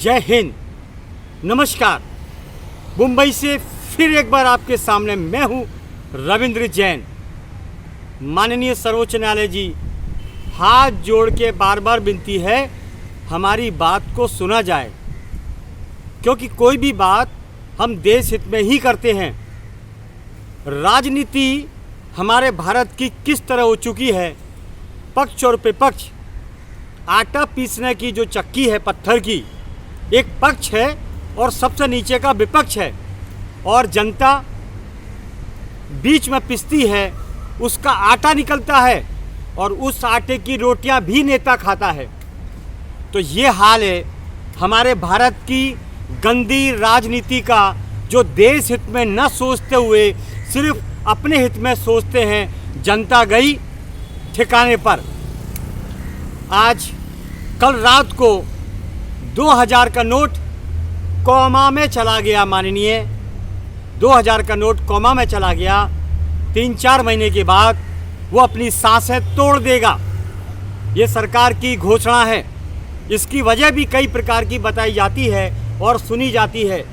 जय हिंद, नमस्कार। मुंबई से फिर एक बार आपके सामने मैं हूं रविंद्र जैन। माननीय सर्वोच्च न्यायालय जी, हाथ जोड़ के बार बार विनती है हमारी बात को सुना जाए, क्योंकि कोई भी बात हम देश हित में ही करते हैं। राजनीति हमारे भारत की किस तरह हो चुकी है, पक्ष और विपक्ष, आटा पीसने की जो चक्की है पत्थर की, एक पक्ष है और सबसे नीचे का विपक्ष है, और जनता बीच में पिसती है, उसका आटा निकलता है और उस आटे की रोटियां भी नेता खाता है। तो ये हाल है हमारे भारत की गंदी राजनीति का, जो देश हित में न सोचते हुए सिर्फ अपने हित में सोचते हैं। जनता गई ठिकाने पर। आज कल रात को 2000 का नोट कोमा में चला गया। माननीय 2000 का नोट कोमा में चला गया। 3-4 महीने के बाद वो अपनी सांसें तोड़ देगा। ये सरकार की घोषणा है। इसकी वजह भी कई प्रकार की बताई जाती है और सुनी जाती है।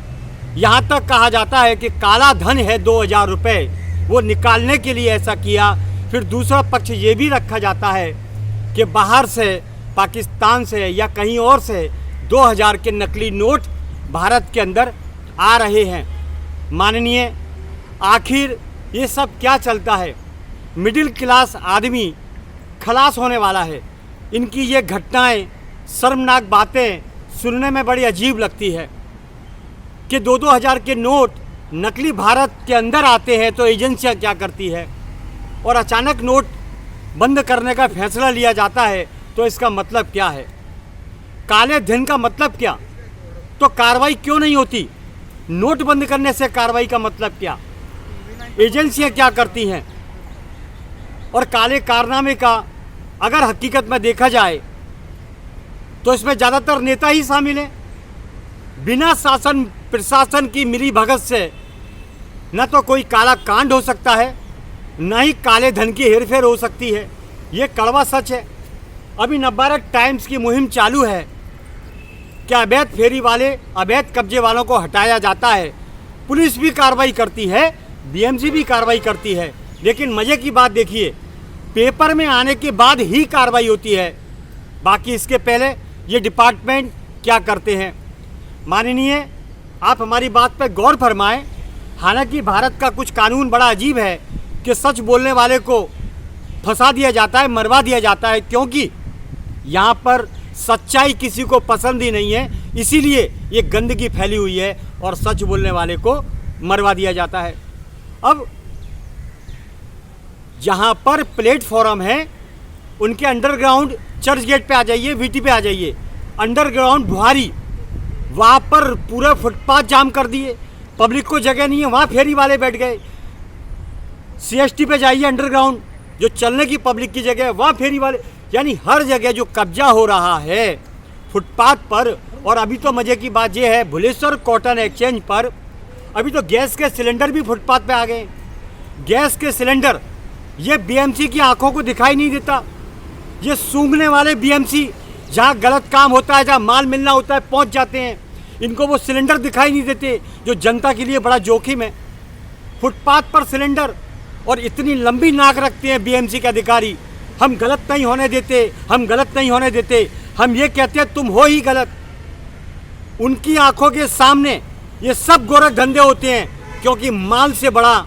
यहाँ तक कहा जाता है कि काला धन है 2000 रुपये, वो निकालने के लिए ऐसा किया। फिर दूसरा पक्ष ये भी रखा जाता है कि बाहर से, पाकिस्तान से या कहीं और से 2000 के नकली नोट भारत के अंदर आ रहे हैं। माननीय, आखिर ये सब क्या चलता है? मिडिल क्लास आदमी खलास होने वाला है। इनकी ये घटनाएं, शर्मनाक बातें सुनने में बड़ी अजीब लगती है कि 2-2 हज़ार के नोट नकली भारत के अंदर आते हैं तो एजेंसियां क्या करती है, और अचानक नोट बंद करने का फैसला लिया जाता है। तो इसका मतलब क्या है? काले धन का मतलब क्या? तो कार्रवाई क्यों नहीं होती? नोट बंद करने से कार्रवाई का मतलब क्या? एजेंसियां क्या करती हैं? और काले कारनामे का अगर हकीकत में देखा जाए तो इसमें ज़्यादातर नेता ही शामिल हैं। बिना शासन प्रशासन की मिली भगत से न तो कोई काला कांड हो सकता है, न ही काले धन की हेरफेर हो सकती है। ये कड़वा सच है। अभी नवभारत टाइम्स की मुहिम चालू है कि अवैध फेरी वाले, अवैध कब्जे वालों को हटाया जाता है। पुलिस भी कार्रवाई करती है, बीएमसी भी कार्रवाई करती है। लेकिन मज़े की बात देखिए, पेपर में आने के बाद ही कार्रवाई होती है। बाकी इसके पहले ये डिपार्टमेंट क्या करते हैं? माननीय, आप हमारी बात पर गौर फरमाएं। हालांकि भारत का कुछ कानून बड़ा अजीब है कि सच बोलने वाले को फंसा दिया जाता है, मरवा दिया जाता है, क्योंकि यहाँ पर सच्चाई किसी को पसंद ही नहीं है। इसीलिए ये गंदगी फैली हुई है और सच बोलने वाले को मरवा दिया जाता है। अब जहाँ पर प्लेटफॉर्म है उनके अंडरग्राउंड चर्च गेट पे आ जाइए, वीटी पे आ जाइए, अंडरग्राउंड बुहारी, वहाँ पर पूरा फुटपाथ जाम कर दिए। पब्लिक को जगह नहीं है, वहाँ फेरी वाले बैठ गए। सीएसटी पे जाइए, अंडरग्राउंड जो चलने की पब्लिक की जगह है, वहाँ फेरी वाले। यानी हर जगह जो कब्जा हो रहा है फुटपाथ पर। और अभी तो मज़े की बात यह है, भुलेश्वर कॉटन एक्सचेंज पर अभी तो गैस के सिलेंडर भी फुटपाथ पे आ गए। गैस के सिलेंडर, ये बीएमसी की आंखों को दिखाई नहीं देता। ये सूंघने वाले बीएमसी, जहाँ गलत काम होता है, जहाँ माल मिलना होता है, पहुँच जाते हैं। इनको वो सिलेंडर दिखाई नहीं देते जो जनता के लिए बड़ा जोखिम है। फुटपाथ पर सिलेंडर, और इतनी लंबी नाक रखते हैं बीएमसी के अधिकारी। हम गलत नहीं होने देते, हम गलत नहीं होने देते, हम ये कहते हैं तुम हो ही गलत। उनकी आंखों के सामने ये सब गोरख धंधे होते हैं, क्योंकि माल से बड़ा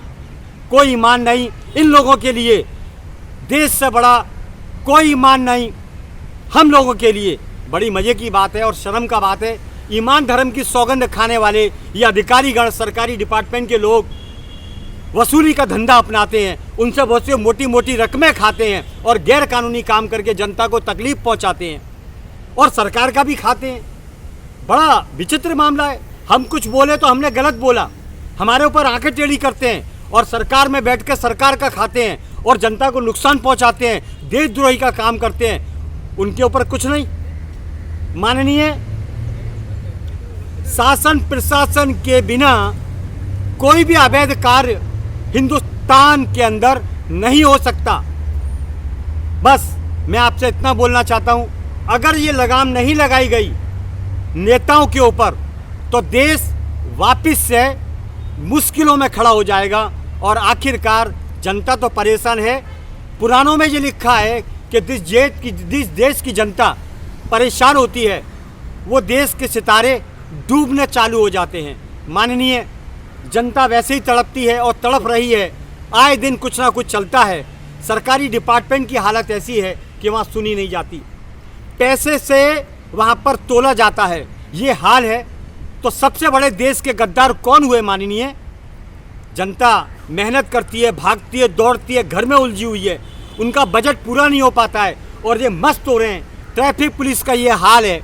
कोई ईमान नहीं इन लोगों के लिए, देश से बड़ा कोई ईमान नहीं हम लोगों के लिए। बड़ी मज़े की बात है और शर्म का बात है, ईमान धर्म की सौगंध खाने वाले ये अधिकारीगण, सरकारी डिपार्टमेंट के लोग वसूली का धंधा अपनाते हैं। उनसे बहुत सी मोटी मोटी रकमें खाते हैं और गैर कानूनी काम करके जनता को तकलीफ पहुंचाते हैं, और सरकार का भी खाते हैं। बड़ा विचित्र मामला है। हम कुछ बोले तो हमने गलत बोला, हमारे ऊपर आंखें टेढ़ी करते हैं, और सरकार में बैठ कर सरकार का खाते हैं और जनता को नुकसान पहुंचाते हैं, देशद्रोही का काम करते हैं। उनके ऊपर कुछ नहीं। माननीय, शासन प्रशासन के बिना कोई भी अवैध कार्य हिंदुस्तान के अंदर नहीं हो सकता। बस मैं आपसे इतना बोलना चाहता हूं, अगर ये लगाम नहीं लगाई गई नेताओं के ऊपर, तो देश वापस से मुश्किलों में खड़ा हो जाएगा। और आखिरकार जनता तो परेशान है। पुराणों में ये लिखा है कि जिस देश की जनता परेशान होती है वो देश के सितारे डूबने चालू हो जाते हैं। माननीय, जनता वैसे ही तड़पती है और तड़प रही है। आए दिन कुछ ना कुछ चलता है। सरकारी डिपार्टमेंट की हालत ऐसी है कि वहाँ सुनी नहीं जाती, पैसे से वहाँ पर तोला जाता है। ये हाल है तो सबसे बड़े देश के गद्दार कौन हुए माननीय? जनता मेहनत करती है, भागती है, दौड़ती है, घर में उलझी हुई है, उनका बजट पूरा नहीं हो पाता है और ये मस्त हो रहे हैं। ट्रैफिक पुलिस का ये हाल है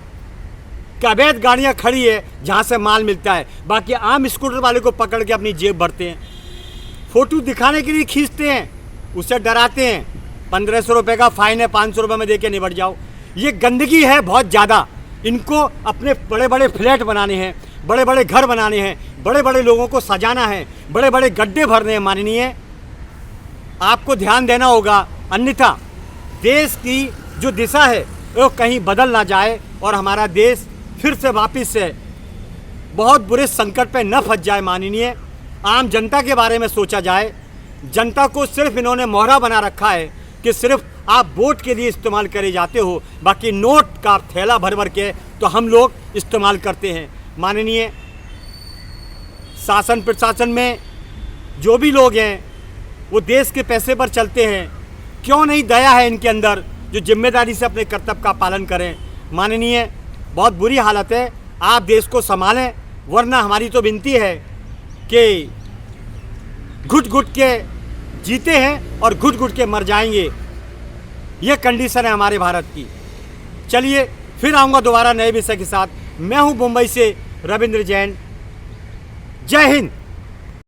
कि अवैध गाड़ियाँ खड़ी है जहाँ से माल मिलता है, बाकी आम स्कूटर वाले को पकड़ के अपनी जेब भरते हैं, फ़ोटो दिखाने के लिए खींचते हैं, उसे डराते हैं। 1500 रुपये का फ़ाइन है, 500 रुपये में दे के निपट जाओ। ये गंदगी है बहुत ज़्यादा। इनको अपने बड़े बड़े फ्लैट बनाने हैं, बड़े बड़े घर बनाने हैं, बड़े बड़े लोगों को सजाना है, बड़े बड़े गड्ढे भरने हैं। माननीय, आपको ध्यान देना होगा, अन्यथा देश की जो दिशा है वो कहीं बदल ना जाए और हमारा देश फिर से वापस से बहुत बुरे संकट पे न फंस जाए। माननीय, आम जनता के बारे में सोचा जाए। जनता को सिर्फ इन्होंने मोहरा बना रखा है कि सिर्फ आप वोट के लिए इस्तेमाल करे जाते हो, बाकी नोट का थैला भर भर के तो हम लोग इस्तेमाल करते हैं। माननीय, शासन प्रशासन में जो भी लोग हैं वो देश के पैसे पर चलते हैं। क्यों नहीं दया है इनके अंदर जो जिम्मेदारी से अपने कर्तव्य का पालन करें? माननीय, बहुत बुरी हालत है, आप देश को संभालें, वरना हमारी तो विनती है कि घुट घुट के जीते हैं और घुट घुट के मर जाएंगे। ये कंडीशन है हमारे भारत की। चलिए फिर आऊँगा दोबारा नए विषय के साथ। मैं हूँ मुंबई से रविंद्र जैन। जय हिंद।